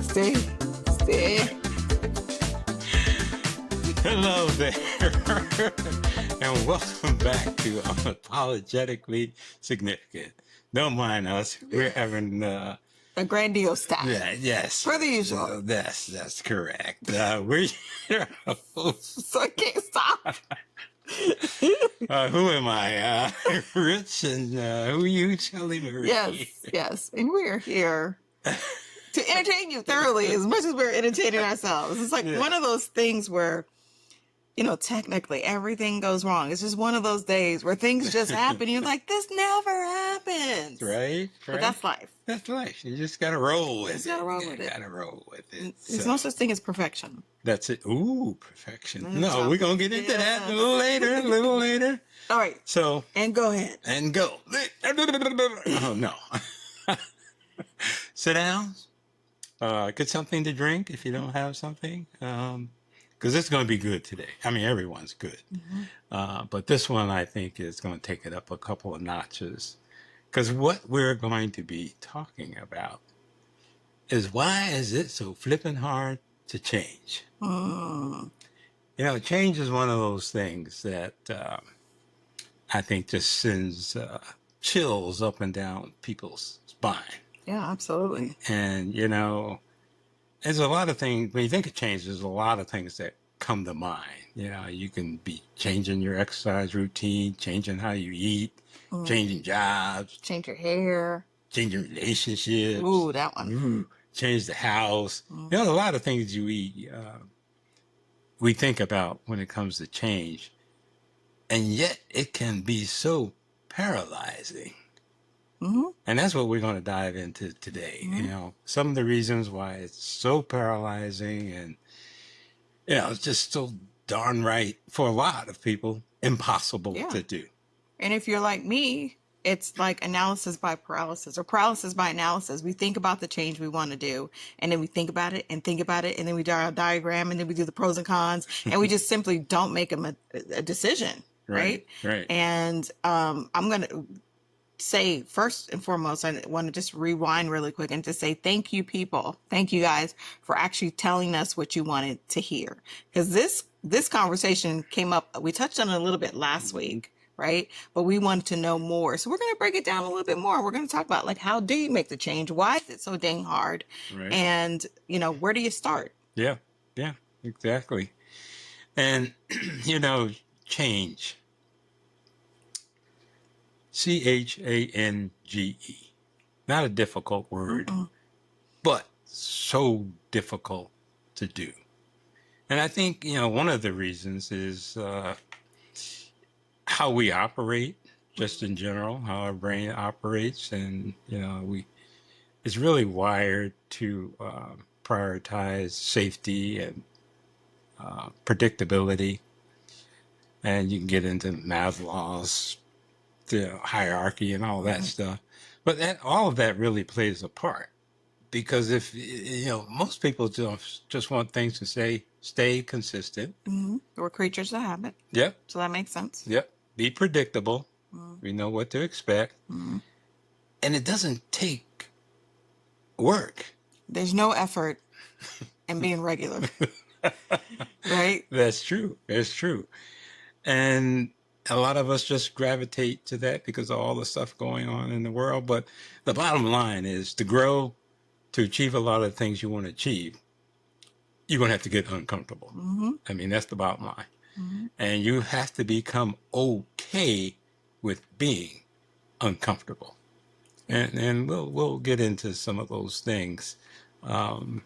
Stay. Stay. Hello there, and welcome back to Unapologetically Significant. Don't mind us. We're having, A grandiose time. yeah, yes. Per the usual. That's correct. We're your hosts. So I can't stop. Who am I? Rich, and who are you, Shelly Marie? Yes. And we're here to entertain you thoroughly as much as we're entertaining ourselves. It's like one of those things where, technically everything goes wrong. It's just one of those days where things just happen. You're like, this never happens. Right. But that's life. That's life. You just gotta roll with it. Gotta roll with it. Gotta roll with it. There's no such thing as perfection. That's it. Ooh, perfection. That's No, all. we're going to get into that a little later. All right. So, And go ahead. and go. Oh, no. Sit down. Get something to drink if you don't have something. Because it's going to be good today. I mean, everyone's good. But this one, I think, is going to take it up a couple of notches. Because what we're going to be talking about is why is it so flippin' hard to change? Change is one of those things that I think just sends chills up and down people's spine. Yeah, absolutely. And, there's a lot of things, when you think of change, there's a lot of things that come to mind. You can be changing your exercise routine, changing how you eat, changing jobs, Change your hair. changing relationships. Ooh, that one. Change the house. A lot of things we think about when it comes to change, and yet it can be so paralyzing. And that's what we're going to dive into today. Some of the reasons why it's so paralyzing, and it's just so darn right for a lot of people impossible to do. And if you're like me, it's like analysis by paralysis or paralysis by analysis. We think about the change we want to do, and then we think about it, and then we draw a diagram, and then we do the pros and cons, and we just simply don't make a decision, right? Right. And I'm going to say, first and foremost, I want to just rewind really quick and just say thank you, people. Thank you guys for actually telling us what you wanted to hear. Because this conversation came up, we touched on it a little bit last week, right? But we wanted to know more. So we're going to break it down a little bit more. We're going to talk about, like, how do you make the change? Why is it so dang hard? Right. And, where do you start? Yeah, exactly. And, change. CHANGE. Not a difficult word, but so difficult to do. And I think, one of the reasons is how we operate, just in general, how our brain operates. And, it's really wired to prioritize safety and predictability. And you can get into Maslow's hierarchy and all that stuff. But all of that really plays a part. Because if, most people just want things to stay consistent. We're creatures of habit. Yep. So that makes sense. Yep. Be predictable. We know what to expect. And it doesn't take work. There's no effort in being regular. Right? That's true. And a lot of us just gravitate to that because of all the stuff going on in the world. But the bottom line is to grow, to achieve a lot of things you want to achieve, you're going to have to get uncomfortable. I mean, that's the bottom line. And you have to become okay with being uncomfortable. And we'll get into some of those things. But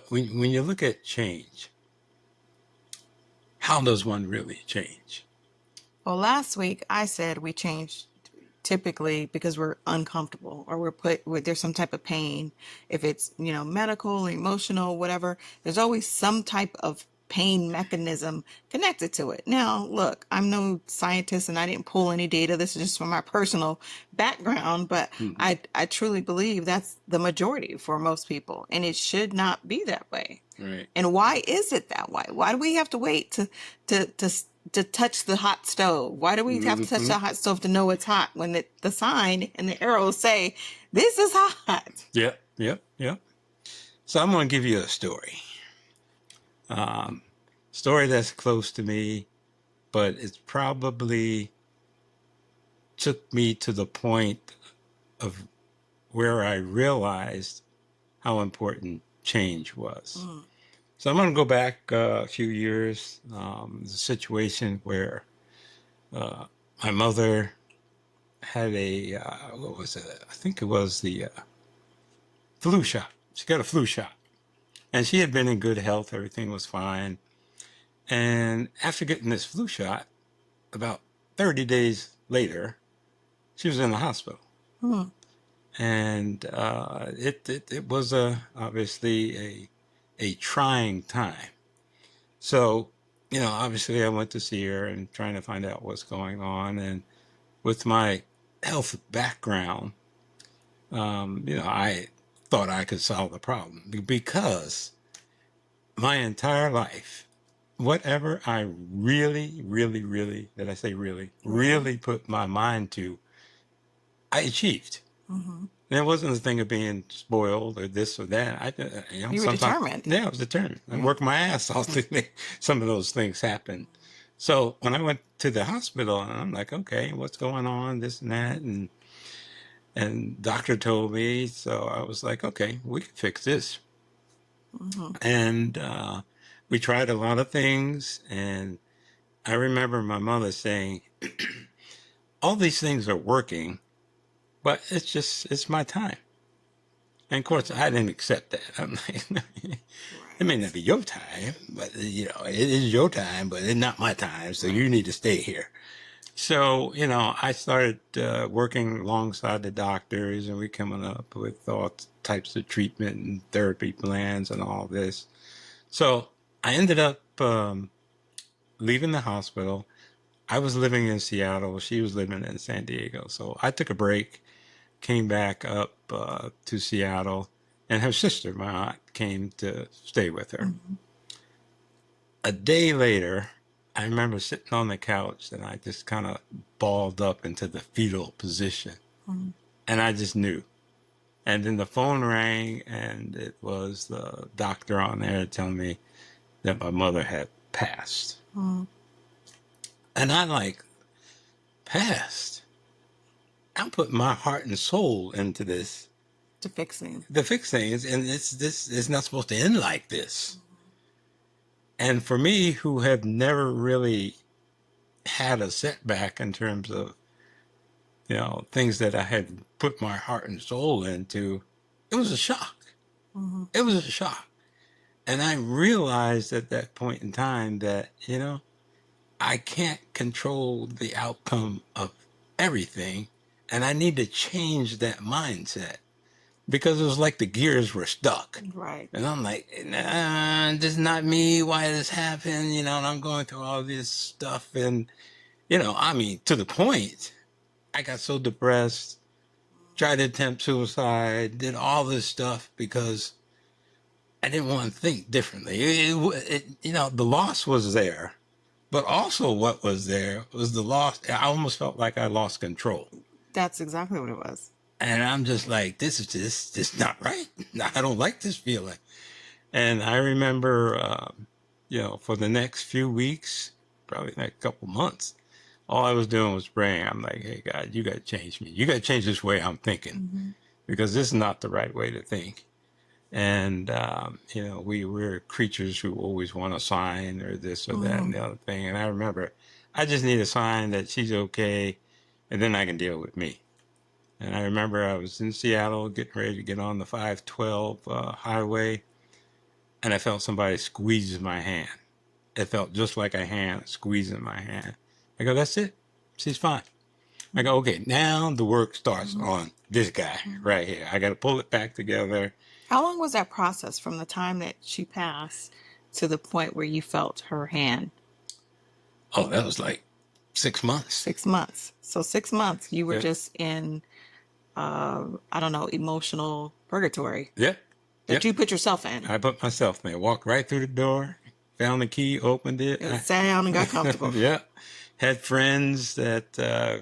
when you look at change, how does one really change? Well, last week I said we changed typically because we're uncomfortable or there's some type of pain. If it's, medical, emotional, whatever, there's always some type of pain mechanism connected to it. Now, look, I'm no scientist and I didn't pull any data. This is just from my personal background, but I truly believe that's the majority for most people, and it should not be that way. Right. And why is it that way? Why do we have to wait to touch the hot stove? Why do we have to touch the hot stove to know it's hot when the sign and the arrows say this is hot? Yep. So I'm going to give you a story. Story that's close to me, but it's probably took me to the point of where I realized how important change was. Mm. So I'm going to go back a few years. There's a situation where my mother had a, what was it? I think it was the flu shot. She got a flu shot. And she had been in good health. Everything was fine. And after getting this flu shot, about 30 days later, she was in the hospital. Mm. And it was obviously a trying time. So, obviously I went to see her and trying to find out what's going on. And with my health background, I thought I could solve the problem because my entire life, whatever I really, really, really, did I say really, Really? really put my mind to, I achieved. Hmm. And it wasn't the thing of being spoiled or this or that. You were Sometimes, determined. yeah, I was determined. I worked my ass off to make some of those things happen. So when I went to the hospital, I'm like, okay, what's going on, this and that, and doctor told me. So I was like, okay, we can fix this. Hmm. And we tried a lot of things, and I remember my mother saying, all these things are working, but it's my time. And of course, I didn't accept that. I'm like, it may not Right. be your time, but it is your time, but it's not my time. So Right. you need to stay here. So, I started working alongside the doctors, and we coming up with all types of treatment and therapy plans and all this. So I ended up leaving the hospital. I was living in Seattle. She was living in San Diego. So I took a break, came back up to Seattle, and her sister, my aunt, came to stay with her. Hmm. A day later, I remember sitting on the couch and I just kind of balled up into the fetal position. Hmm. And I just knew. And then the phone rang, and it was the doctor on there telling me that my mother had passed. Hmm. And I like, passed? I'm putting my heart and soul into this. To fixing. The fix things, and this is not supposed to end like this. And for me, who have never really had a setback in terms of things that I had put my heart and soul into, it was a shock. Hmm. It was a shock. And I realized at that point in time that, I can't control the outcome of everything. And I need to change that mindset because it was like the gears were stuck. Right. And I'm like, nah, this is not me. Why did this happen? And I'm going through all this stuff. And, to the point, I got so depressed, tried to attempt suicide, did all this stuff because I didn't want to think differently. The loss was there, but also what was there was the loss. I almost felt like I lost control. That's exactly what it was. And I'm just like, this is just not right. I don't like this feeling. And I remember, for the next few weeks, probably next couple months, all I was doing was praying. I'm like, hey, God, you got to change me. You got to change this way I'm thinking Hmm. because this is not the right way to think. And, we're creatures who always want a sign or this or that Hmm. and the other thing. And I remember I just need a sign that she's okay, and then I can deal with me. And I remember I was in Seattle getting ready to get on the 512 highway, and I felt somebody squeeze my hand. It felt just like a hand squeezing my hand. I go, that's it. She's fine. I go, okay, now the work starts Hmm. on this guy Hmm. right here. I got to pull it back together. How long was that process from the time that she passed to the point where you felt her hand? Oh, that was like 6 months. 6 months. So 6 months you were Yeah. just in, I don't know, emotional purgatory Yep. that Yep. you put yourself in. I put myself there, walked right through the door, found the key, opened it. It sat down and got comfortable. Yeah. Had friends that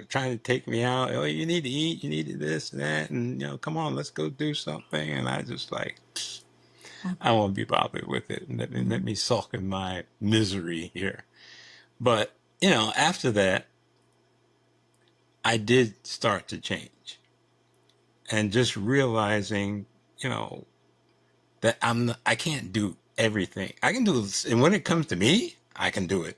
trying to take me out. Oh, you need to eat. You need to this and that. And, come on, let's go do something. And I just like, I won't be bothered with it. Let me sulk in my misery here. But, after that, I did start to change and just realizing, you know, that I can't do everything. I can do, and when it comes to me, I can do it.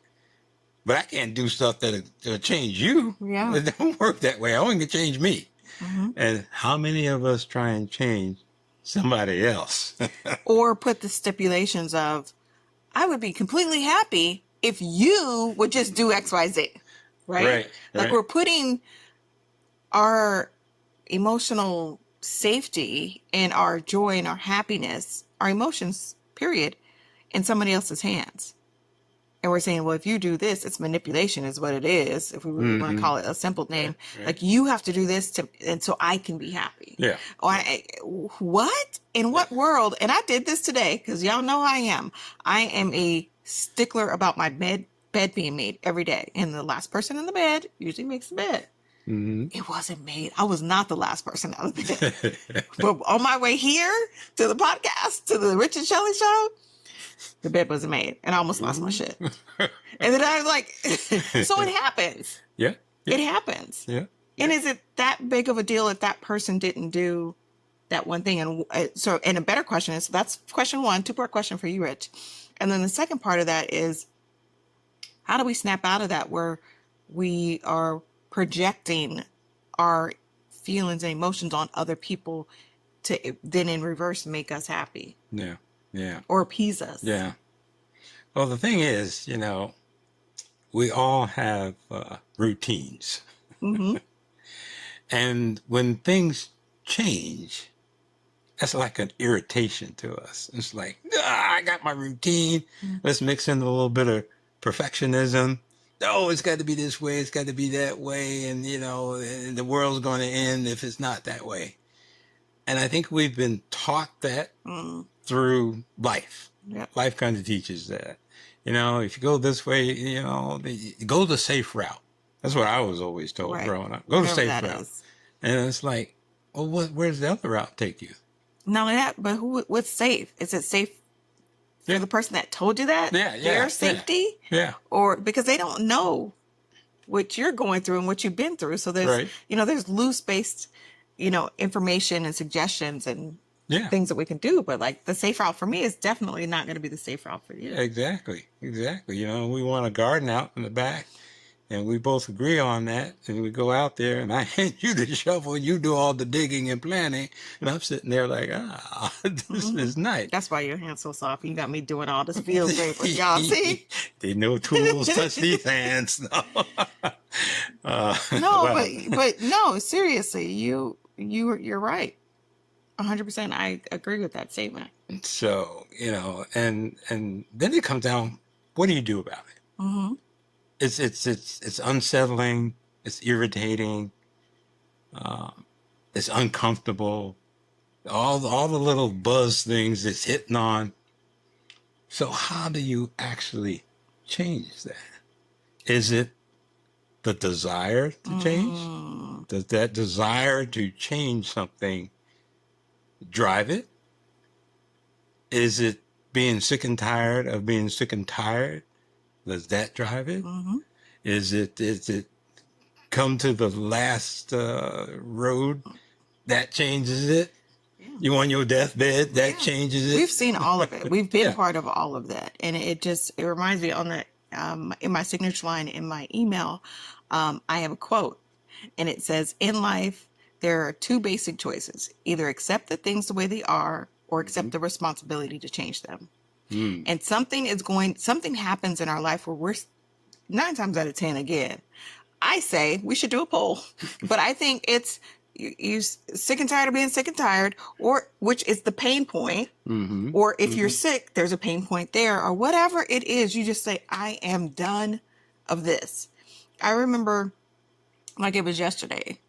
But I can't do stuff that'll change you. Yeah. It don't work that way. I only can change me. Hmm. And how many of us try and change somebody else? Or put the stipulations of, I would be completely happy if you would just do X, Y, Z. Right? Right, Like right. we're putting our emotional safety and our joy and our happiness, our emotions, period, in somebody else's hands. And we're saying, well, if you do this, it's manipulation, is what it is. If we want to Mm-hmm. call it a simple name, Right. like you have to do this and so I can be happy. Yeah. Or what? In what world? And I did this today because y'all know I am. I am a stickler about my bed being made every day, and the last person in the bed usually makes the bed. Mm-hmm. It wasn't made. I was not the last person out of the bed. But on my way here to the podcast, to the Rich and Shelley show, the bed wasn't made, and I almost lost my shit. And then I was like, so it happens. Yeah. It happens. Yeah. And is it that big of a deal if that person didn't do that one thing? And and a better question is, that's question one, two-part question for you, Rich. And then the second part of that is, how do we snap out of that where we are projecting our feelings and emotions on other people to then in reverse make us happy Yeah. Yeah. or appease us? Yeah. Well, the thing is, we all have routines. Mm-hmm. And when things change, that's like an irritation to us. It's like, I got my routine. Let's mix in a little bit of perfectionism. Oh, it's got to be this way. It's got to be that way. And, and the world's going to end if it's not that way. And I think we've been taught that through life. Yep. Life kind of teaches that. If you go this way, go the safe route. That's what I was always told growing up. Go the Whatever safe that route. is. And it's like, well, where's the other route take you? Not only that, but what's safe? Is it safe for the person that told you that? Yeah, Their safety? Yeah. Or because they don't know what you're going through and what you've been through. So there's, Right. There's loose based, information and suggestions and Yeah. things that we can do. But like the safe route for me is definitely not going to be the safe route for you. Yeah, exactly. We want a garden out in the back, and we both agree on that. And we go out there, and I hand you the shovel, and you do all the digging and planting, and I'm sitting there like, this is nice. That's why your hand's so soft. You got me doing all this field labor. Y'all see? They no tools touch these hands. No. No, Wow. but no, seriously, you're right. 100%. I agree with that statement. So, and then it comes down, what do you do about it? Mm-hmm. It's unsettling, it's irritating, it's uncomfortable, all the little buzz things it's hitting on. So how do you actually change that? Is it the desire to change? Does that desire to change something drive it? Is it being sick and tired of being sick and tired? Does that drive it? Mm-hmm. Is it come to the last road that changes it? You on your deathbed, that changes it. We've seen all of it. We've been Yeah. part of all of that. And it reminds me on that, in my signature line, in my email, I have a quote and it says, in life, there are two basic choices: either accept the things the way they are or accept the responsibility to change them. And something happens in our life where we're 9 times out of 10, again, I say we should do a poll, but I think it's you sick and tired of being sick and tired, or which is the pain point, or if you're sick, there's a pain point there, or whatever it is. You just say, I am done of this. I remember, like it was yesterday.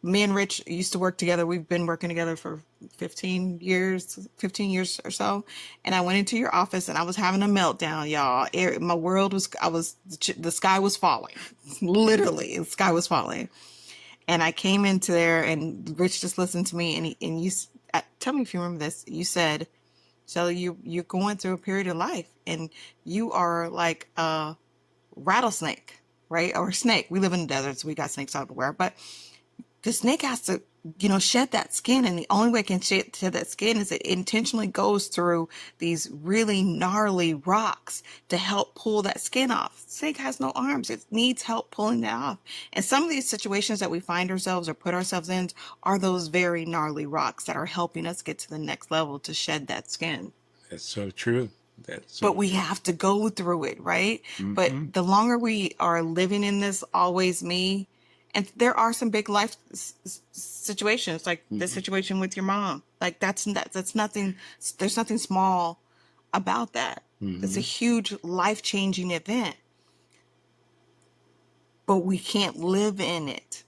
Me and Rich used to work together. We've been working together for 15 years or so. And I went into your office and I was having a meltdown, y'all. My world the sky was falling. Literally, the sky was falling. And I came into there and Rich just listened to me tell me if you remember this. You said, so you're going through a period of life and you are like a rattlesnake, right? Or a snake. We live in the desert, so we got snakes everywhere. But the snake has to, shed that skin, and the only way it can shed that skin is it intentionally goes through these really gnarly rocks to help pull that skin off. Snake has no arms. It needs help pulling that off. And some of these situations that we find ourselves or put ourselves in are those very gnarly rocks that are helping us get to the next level to shed that skin. That's so true. That's so But we have to go through it, right? true. But the longer we are living in this always me, and there are some big life situations, like the situation with your mom. Like that's nothing. There's nothing small about that. It's a huge life changing event, but we can't live in it.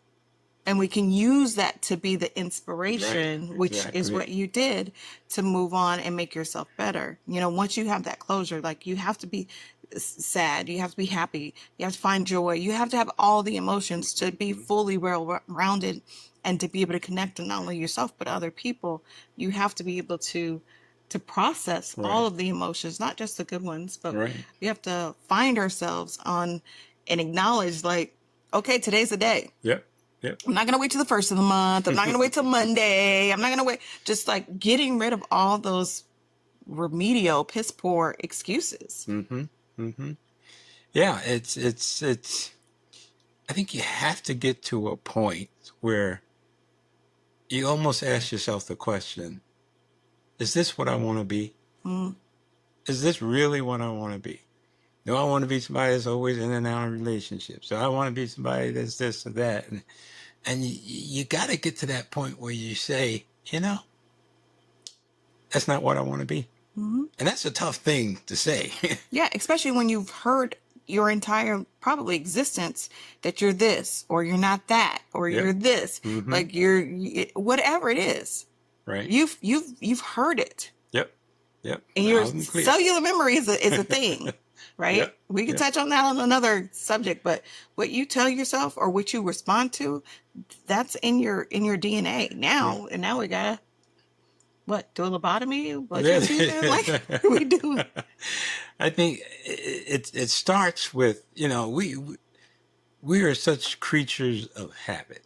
And we can use that to be the inspiration, Right, which is exactly. what you did, to move on and make yourself better. Once you have that closure, like you have to be sad, you have to be happy, you have to find joy, you have to have all the emotions to be fully well rounded and to be able to connect to not only yourself but other people. You have to be able to process all Right, of the emotions, not just the good ones, but right. we have to find ourselves on and acknowledge, like, okay, today's the day. Yep, yep. I'm not going to wait till the first of the month. I'm not going to wait till Monday. I'm not going to wait. Just like getting rid of all those remedial, piss poor excuses. Yeah, it's. I think you have to get to a point where you almost ask yourself the question: is this what I want to be? Is this really what I want to be? Do I want to be somebody that's always in and out of relationships? Do I want to be somebody that's this or that? And you got to get to that point where you say, that's not what I want to be. And that's a tough thing to say. Yeah, especially when you've heard your entire probably existence that you're this or you're not that or Yep. you're this, like whatever it is. Right. You've heard it. Yep. Yep. And your Loud and clear. cellular memory is a thing, right? Yep. We can Yep. touch on that on another subject, but what you tell yourself or what you respond to, that's in your DNA now. And now we gotta do a lobotomy? What you see there? Like, what are we doing? I think it starts with, we are such creatures of habit.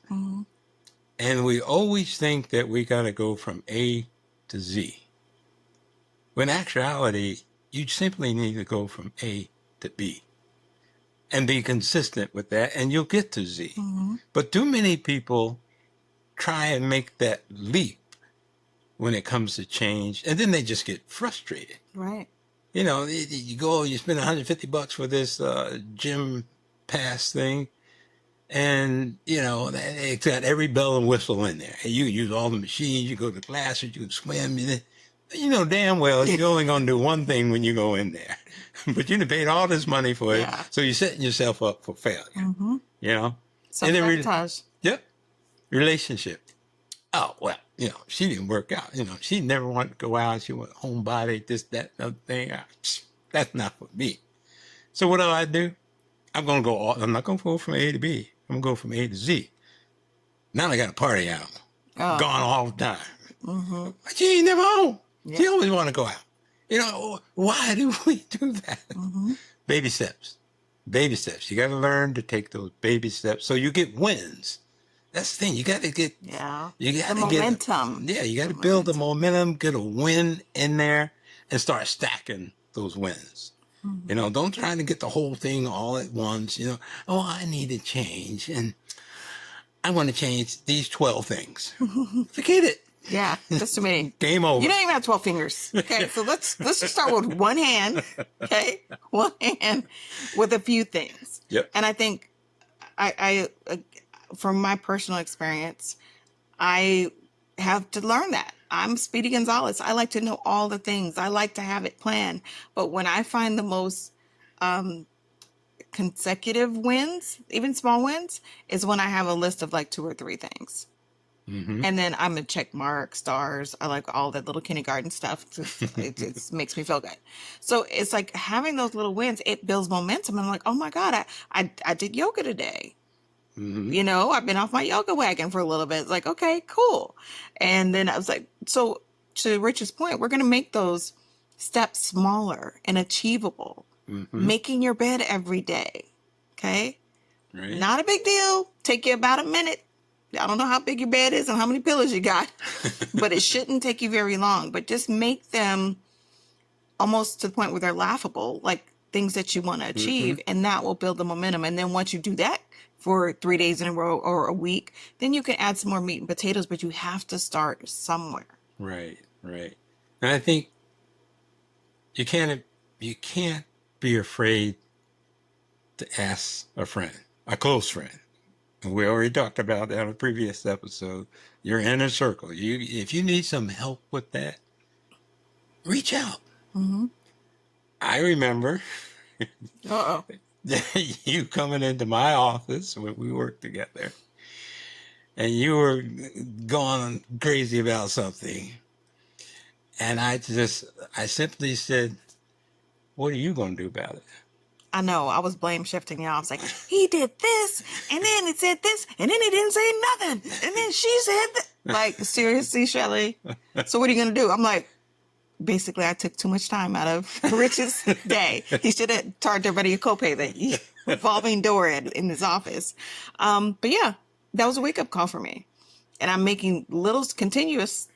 And we always think that we got to go from A to Z. When in actuality, you simply need to go from A to B and be consistent with that, and you'll get to Z. But too many people try and make that leap when it comes to change, and then they just get frustrated. Right. You go, you spend $150 for this gym pass thing, and it's got every bell and whistle in there. You use all the machines, you go to classes, you can swim. Damn well you're only going to do one thing when you go in there, but you done paid all this money for it, Yeah. so you're setting yourself up for failure. And then Self-sabotage. yep, relationship. Oh well, she didn't work out. She never wanted to go out. She was homebody, this, that, other thing. That's not for me. So what do? I'm not going to go from A to B. I'm going to go from A to Z. Now I got a party animal. Gone all the time. She ain't never home. She always want to go out. Why do we do that? Baby steps. Baby steps. You got to learn to take those baby steps so you get wins. That's the thing. You got to get. Yeah. You got The to get momentum. you got to build the momentum, get a win in there, and start stacking those wins. Don't try to get the whole thing all at once. I need to change, and I want to change these 12 things. Forget it. Yeah, that's too many. Game over. You don't even have 12 fingers. Okay, so let's just start with one hand. Okay, one hand with a few things. Yep. And I think I from my personal experience, I have to learn that. I'm Speedy Gonzalez. I like to know all the things. I like to have it planned. But when I find the most consecutive wins, even small wins, is when I have a list of like 2 or 3 things. And then I'm a check mark, stars. I like all that little kindergarten stuff. It makes me feel good. So it's like having those little wins, it builds momentum. I'm like, oh my God, I did yoga today. Mm-hmm. You know, I've been off my yoga wagon for a little bit. It's like, okay, cool. And then I was like, so to Rich's point, we're going to make those steps smaller and achievable. Mm-hmm. Making your bed every day. Okay. Right. Not a big deal. Take you about a minute. I don't know how big your bed is and how many pillows you got, but it shouldn't take you very long. But just make them almost to the point where they're laughable, like things that you want to Mm-hmm. achieve, and that will build the momentum. And then once you do that for 3 days in a row or a week, then you can add some more meat and potatoes, but you have to start somewhere. Right. Right. And I think you can't be afraid to ask a friend, a close friend. And we already talked about that on a previous episode. Your inner circle. If you need some help with that, reach out. Mm-hmm. I remember Uh-oh. you coming into my office when we worked together, and you were going crazy about something. And I simply said, what are you going to do about it? I know. I was blame shifting y'all. I was like, he did this, and then he said this, and then he didn't say nothing. And then she said that. Like, seriously, Shelly? So what are you going to do? I'm like, basically, I took too much time out of Rich's day. He should have charged everybody a copay, the revolving door in his office. But yeah, that was a wake-up call for me. And I'm making little continuous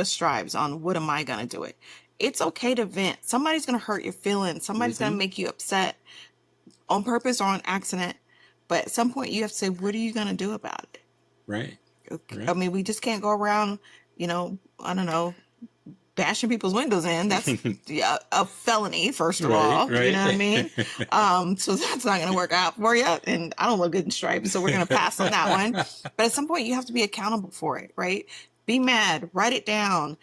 strides on what am I going to do it. It's okay to vent. Somebody's going to hurt your feelings. Somebody's going to make you upset on purpose or on accident. But at some point you have to say, what are you going to do about it? Right. I mean, we just can't go around, I don't know, bashing people's windows in. That's a felony, first of all. Right. You know what I mean? So that's not going to work out for you. And I don't look good in stripes, so we're going to pass on that one. But at some point, you have to be accountable for it, right? Be mad, write it down,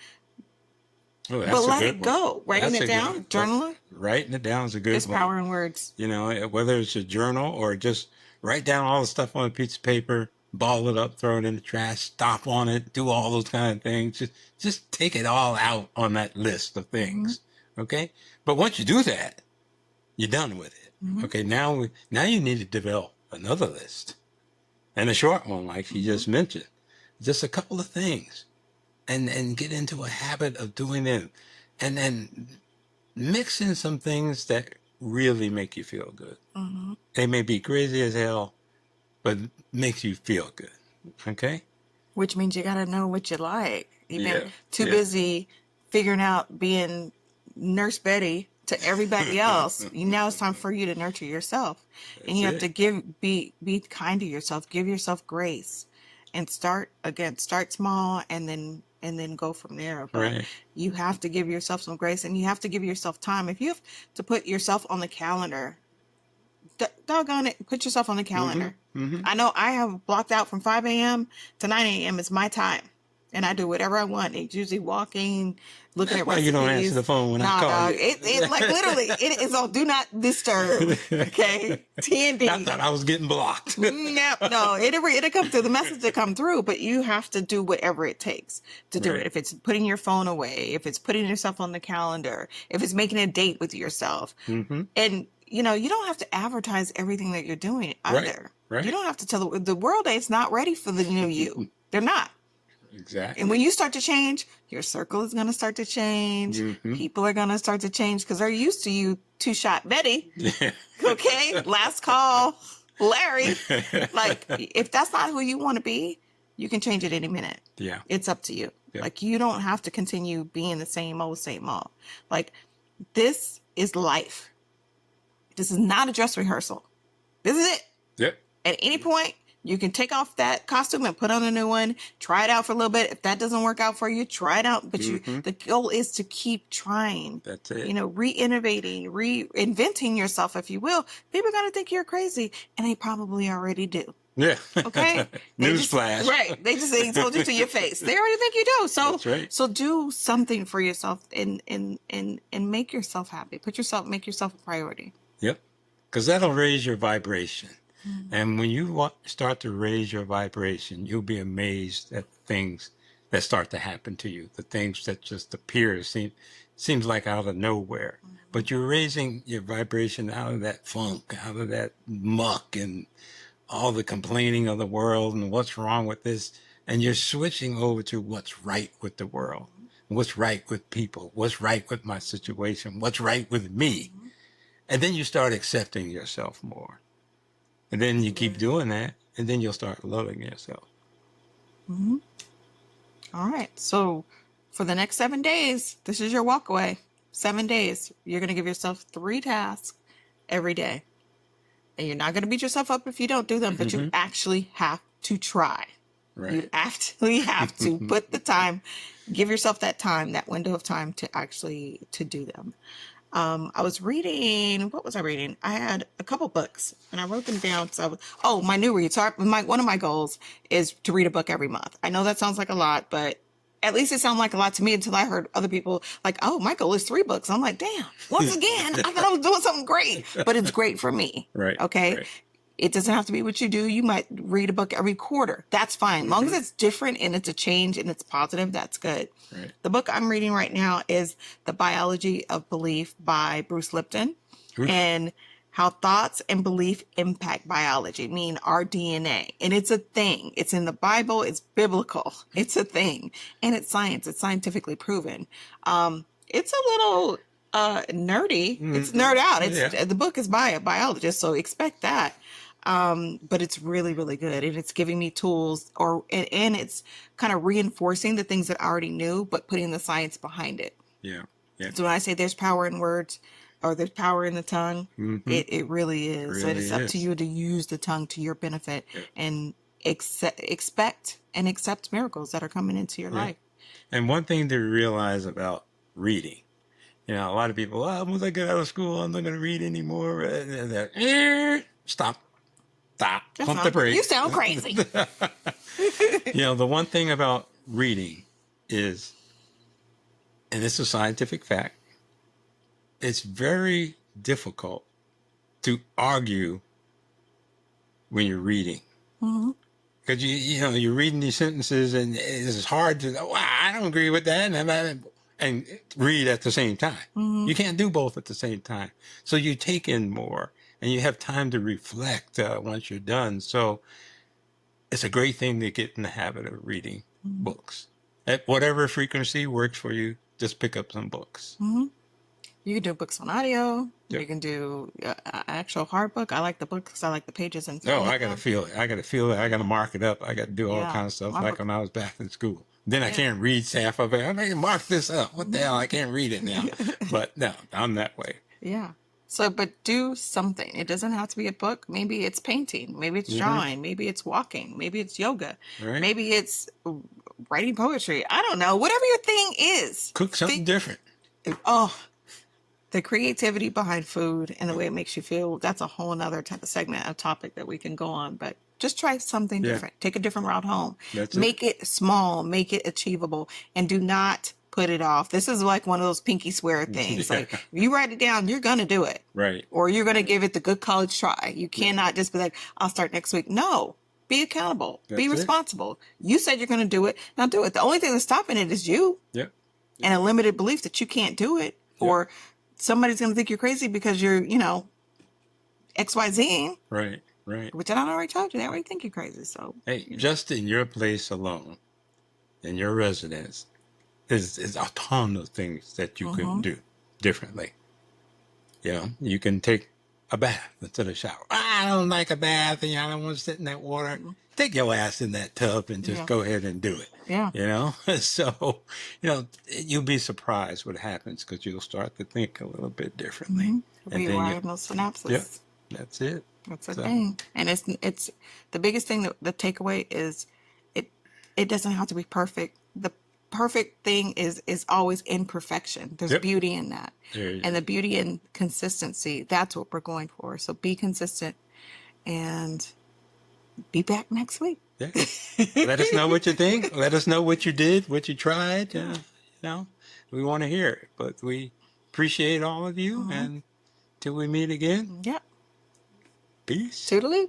Oh, but let it go. Writing it down, journaling. Writing it down is a good There's one. power in words. Whether it's a journal or just write down all the stuff on a piece of paper, ball it up, throw it in the trash, stop on it, do all those kind of things. Just take it all out on that list of things. Mm-hmm. Okay. But once you do that, you're done with it. Mm-hmm. Okay. Now you need to develop another list, and a short one, like she just mentioned, just a couple of things, and get into a habit of doing them, and then mix in some things that really make you feel good. Mm-hmm. They may be crazy as hell, but makes you feel good. Okay? Which means you got to know what you like. You've been too busy figuring out being Nurse Betty to everybody else. Now it's time for you to nurture yourself. And you have to be kind to yourself. Give yourself grace. And start small and then go from there. But you have to give yourself some grace, and you have to give yourself time. If you have to put yourself on the calendar, doggone it, put yourself on the calendar. Mm-hmm. Mm-hmm. I know I have blocked out from 5 a.m. to 9 a.m. is my time. And I do whatever I want. It's usually walking, looking at recipes. You don't answer the phone when I call you. It like literally, it is on do not disturb. Okay, TND. I thought I was getting blocked. No, it'll come through. The message will come through, but you have to do whatever it takes to do it. If it's putting your phone away, if it's putting yourself on the calendar, if it's making a date with yourself, mm-hmm. And you don't have to advertise everything that you're doing either. Right. You don't have to tell the world it's not ready for the new you. They're not. Exactly. And when you start to change, your circle is going to start to change. Mm-hmm. People are going to start to change because they're used to you two-shot Betty. Yeah. Okay? Last call, Larry. Like, if that's not who you want to be, you can change it any minute. Yeah. It's up to you. Yeah. Like, you don't have to continue being the same old. Like, this is life. This is not a dress rehearsal. This is it. Yep. At any point, you can take off that costume and put on a new one. Try it out for a little bit. If that doesn't work out for you, try it out. But mm-hmm. The goal is to keep trying. That's it. Re-innovating, reinventing yourself, if you will. People are going to think you're crazy, and they probably already do. Yeah. Okay. Newsflash. Right. They told you to your face. They already think you do. So that's right. So do something for yourself and make yourself happy. Make yourself a priority. Yep. Because that'll raise your vibration. Mm-hmm. And when you start to raise your vibration, you'll be amazed at things that start to happen to you. The things that just appear seems like out of nowhere. Mm-hmm. But you're raising your vibration out of that funk, out of that muck, and all the complaining of the world and what's wrong with this, and you're switching over to what's right with the world, what's right with people, what's right with my situation, what's right with me. And then you start accepting yourself more. And then you keep doing that, and then you'll start loving yourself. All right. So for the next 7 days, this is your walk away. 7 days. You're going to give yourself 3 tasks every day. And you're not going to beat yourself up if you don't do them, but you actually have to try. Right. You actually have to put the time, give yourself that time, that window of time to actually to do them. I was reading, what was I reading? I had a couple books and I wrote them down. So my new reads. So one of my goals is to read a book every month. I know that sounds like a lot, but at least it sounded like a lot to me until I heard other people like, oh, my goal is 3 books. I'm like, damn, once again, I thought I was doing something great, but it's great for me. Right. Okay. Right. It doesn't have to be what you do. You might read a book every quarter. That's fine. As long as it's different and it's a change and it's positive, that's good. Right. The book I'm reading right now is The Biology of Belief by Bruce Lipton, and how thoughts and belief impact biology, mean our DNA. And it's a thing. It's in the Bible. It's biblical. It's a thing. And it's science. It's scientifically proven. It's a little nerdy. It's nerd out. The book is by a biologist, so expect that. But it's really, really good. And it's giving me tools and it's kind of reinforcing the things that I already knew, but putting the science behind it. Yeah. Yeah. So when I say there's power in words or there's power in the tongue, it really is. Really So it's up to is. you to use the tongue to your benefit and expect and accept miracles that are coming into your life. And one thing to realize about reading, a lot of people, once I get out of school, I'm not going to read anymore. Stop. Pump the brakes. You sound crazy. The one thing about reading is, and it's a scientific fact, it's very difficult to argue when you're reading. Because you're reading these sentences and it's hard to, I don't agree with that, and read at the same time. You can't do both at the same time. So you take in more and you have time to reflect once you're done. So it's a great thing to get in the habit of reading books. At whatever frequency works for you, just pick up some books. You can do books on audio. Yep. You can do actual hard book. I like the book because I like the pages and. Oh, I got to feel it. I got to mark it up. I got to do all kinds of stuff my like book- when I was back in school. Then I can't read half of it. I need to mark this up. What the hell? I can't read it now. But no, I'm that way. Yeah. So, but do something. It doesn't have to be a book. Maybe it's painting. Maybe it's drawing. Maybe it's walking. Maybe it's yoga. Right. Maybe it's writing poetry. I don't know. Whatever your thing is. Cook something different. Oh, the creativity behind food and the way it makes you feel. That's a whole nother type of segment, a topic that we can go on. But just try something different. Take a different route home. Make it small. Make it achievable. And do not put it off. This is like one of those pinky swear things. Like, if you write it down, you're going to do it. Right. Or you're going to give it the good college try. You cannot just be like, I'll start next week. No. Be accountable. Be responsible. You said you're going to do it. Now do it. The only thing that's stopping it is you. Yep. And a limited belief that you can't do it. Or somebody's going to think you're crazy because you're, XYZ. Right. Right. Which I already told you. They already think you're crazy. So, hey, just in your place alone, in your residence, is a ton of things that you can do differently. You can take a bath instead of a shower. I don't like a bath and I don't want to sit in that water. Take your ass in that tub and just go ahead and do it. Yeah. So, you'll be surprised what happens because you'll start to think a little bit differently. Rewiring those synapses. Yep, that's it. That's the thing. And it's the biggest thing that the takeaway is it doesn't have to be perfect. The perfect thing is always imperfection. There's beauty in that. And the beauty in consistency, that's what we're going for. So be consistent and be back next week. Yeah. Let us know what you think. Let us know what you did, what you tried. We want to hear it. But we appreciate all of you. And till we meet again. Yep. Peace. Toodaloo.